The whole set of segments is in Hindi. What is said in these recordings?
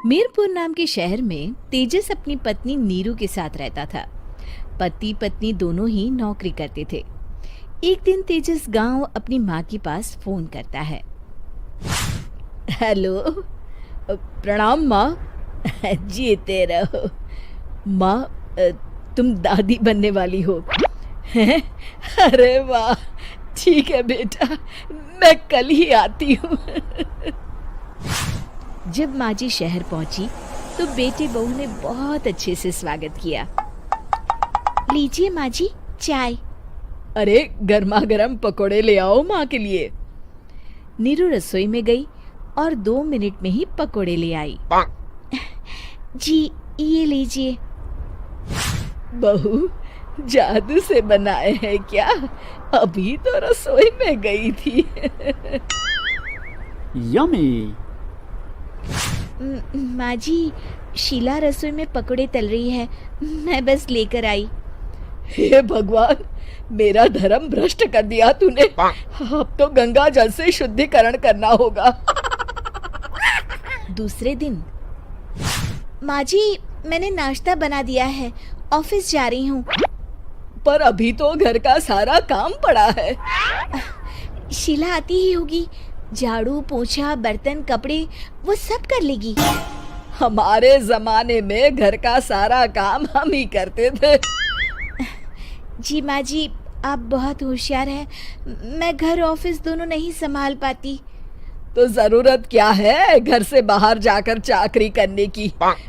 मीरपुर नाम के शहर में तेजस अपनी पत्नी नीरू के साथ रहता था। पति पत्नी दोनों ही नौकरी करते थे। एक दिन तेजस गांव अपनी माँ के पास फोन करता है। हेलो, प्रणाम माँ। जीते रहो माँ, तुम दादी बनने वाली हो। अरे वाह, ठीक है बेटा, मैं कल ही आती हूँ। जब माँ जी शहर पहुंची तो बेटे बहू ने बहुत अच्छे से स्वागत किया। लीजिए माँ जी, चाय। अरे गर्मा गर्म पकोड़े ले आओ माँ के लिए। नीरू रसोई में गई और 2 मिनट में ही पकोड़े ले आई। जी ये लीजिए। बहू जादू से बनाए हैं क्या? अभी तो रसोई में गई थी। यम्मी। माँ जी, शीला रसोई में पकोड़े तल रही है, मैं बस लेकर आई। हे भगवान, मेरा धर्म भ्रष्ट कर दिया तूने। अब तो गंगा जल से शुद्धिकरण करना होगा। दूसरे दिन, माँ जी मैंने नाश्ता बना दिया है, ऑफिस जा रही हूँ। पर अभी तो घर का सारा काम पड़ा है। शीला आती ही होगी, झाड़ू पोछा बर्तन कपड़े वो सब कर लेगी। हमारे जमाने में घर का सारा काम हम ही करते थे। जी माँ जी, आप बहुत होशियार हैं, मैं घर ऑफिस दोनों नहीं संभाल पाती। तो जरूरत क्या है घर से बाहर जाकर चाकरी करने की?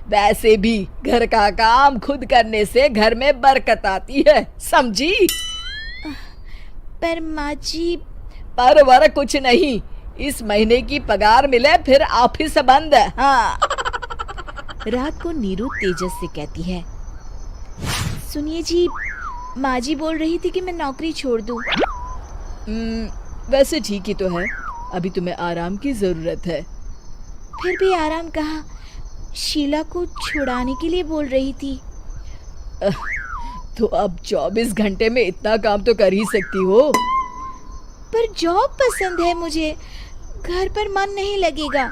वैसे भी घर का काम खुद करने से घर में बरकत आती है, समझी? पर माँ जी। पर वर कुछ नहीं, इस महीने की पगार मिले फिर ऑफिस बंद है। हाँ। रात को नीरू तेजस से कहती है, सुनिए जी, माँ जी बोल रही थी कि मैं नौकरी छोड़ दूं। वैसे ठीक ही तो है, अभी तुम्हें आराम की जरूरत है। फिर भी आराम कहाँ, शीला को छुड़ाने के लिए बोल रही थी। तो अब 24 घंटे में इतना काम तो कर ही सकती हो। पर जॉब पसंद है मुझे, घर पर मन नहीं लगेगा।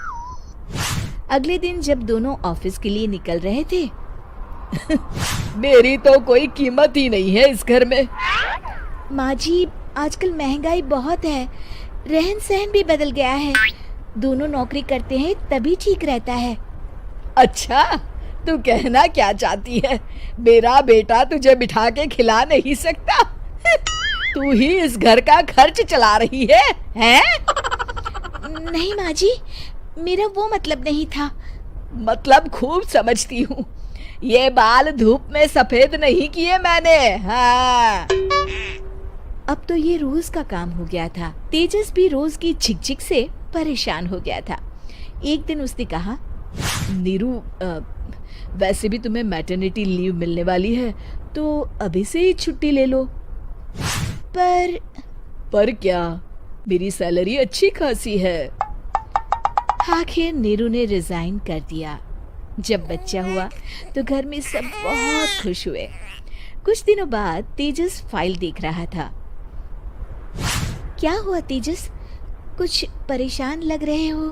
अगले दिन जब दोनों ऑफिस के लिए निकल रहे थे, मेरी तो कोई कीमत ही नहीं है इस घर में। माँ जी, आजकल महंगाई बहुत है, रहन सहन भी बदल गया है, दोनों नौकरी करते हैं तभी ठीक रहता है। अच्छा, तू कहना क्या चाहती है? मेरा बेटा तुझे बिठा के खिला नहीं सकता? तू ही इस घर का खर्च चला रही है, हैं? नहीं माँ जी, मेरा वो मतलब नहीं था। मतलब खूब समझती हूँ, ये बाल धूप में सफेद नहीं किए मैंने। हाँ। अब तो ये रोज का काम हो गया था। तेजस भी रोज की झिकझिक से परेशान हो गया था। एक दिन उसने कहा, नीरू, वैसे भी तुम्हें मैटरनिटी लीव मिलने वाली है, तो अभी से ही छुट्टी ले लो। पर क्या, मेरी सैलरी अच्छी खासी है। आखिर नीरू ने रिजाइन कर दिया। जब बच्चा हुआ तो घर में सब बहुत खुश हुए। कुछ दिनों बाद तेजस फाइल देख रहा था। क्या हुआ तेजस, कुछ परेशान लग रहे हो?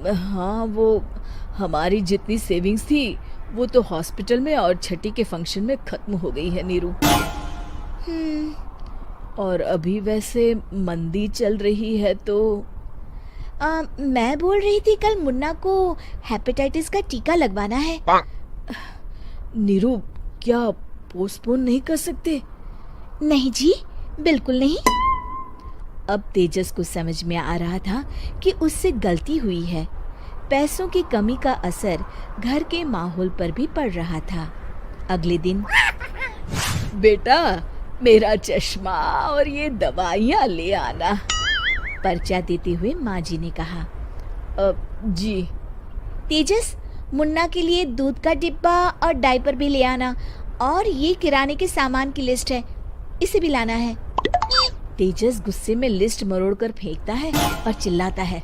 हाँ, वो हमारी जितनी सेविंग्स थी वो तो हॉस्पिटल में और छठी के फंक्शन में खत्म हो गई है नीरू। और अभी वैसे मंदी चल रही है तो मैं बोल रही थी कल मुन्ना को हेपेटाइटिस का टीका लगवाना है। नीरू, क्या पोस्टपोन नहीं कर सकते? नहीं जी, बिल्कुल नहीं। अब तेजस को समझ में आ रहा था कि उससे गलती हुई है। पैसों की कमी का असर घर के माहौल पर भी पड़ रहा था। अगले दिन, बेटा मेरा चश्मा और ये दवाइयाँ ले आना, पर्चा देते हुए माँ जी ने कहा। जी। तेजस, मुन्ना के लिए दूध का डिब्बा और डायपर भी ले आना, और ये किराने के सामान की लिस्ट है, इसे भी लाना है। तेजस गुस्से में लिस्ट मरोड़कर फेंकता है और चिल्लाता है,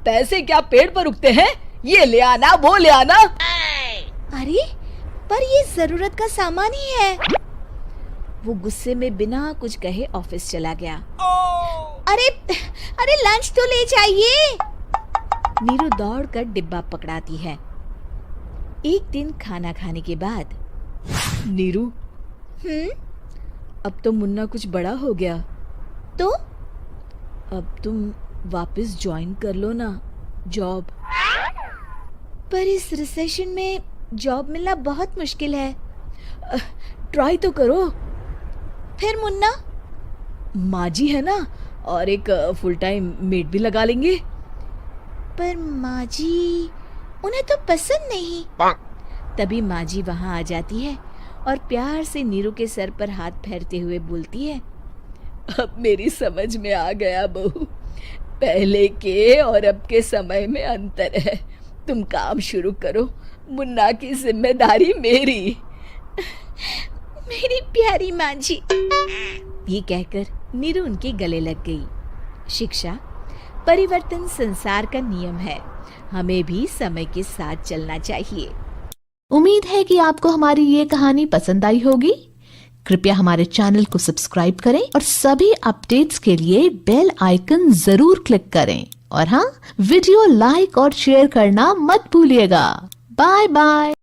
पैसे क्या पेड़ पर उगते हैं? ये ले आना, वो ले आना। अरे पर ये जरूरत का सामान ही है। वो गुस्से में बिना कुछ कहे ऑफिस चला गया। अरे लंच तो ले जाइए। नीरू दौड़कर डिब्बा पकड़ाती है। एक दिन खाना खाने के बाद, नीरू, अब तो मुन्ना कुछ बड़ा हो गया, तो अब तुम वापस ज्वाइन कर लो ना जॉब। पर इस रिसेशन में जॉब मिलना बहुत मुश्किल है। ट्राई तो करो। फिर मुन्ना, माँ जी है ना, और एक फुल टाइम मेड भी लगा लेंगे। पर माँ जी, उन्हें तो पसंद नहीं। तभी माँ जी वहाँ आ जाती है और प्यार से नीरू के सर पर हाथ फेरते हुए बोलती है, अब मेरी समझ में आ गया बहू, पहले के और अब के समय में अंतर है। तुम काम शुरू करो, मुन्ना की जिम्मेदारी मेरी। मेरी प्यारी माँ जी, ये कहकर नीरू उनके गले लग गई। शिक्षा, परिवर्तन संसार का नियम है, हमें भी समय के साथ चलना चाहिए। उम्मीद है कि आपको हमारी ये कहानी पसंद आई होगी। कृपया हमारे चैनल को सब्सक्राइब करें और सभी अपडेट्स के लिए बेल आइकन जरूर क्लिक करें। और हाँ, वीडियो लाइक और शेयर करना मत भूलिएगा। Bye bye.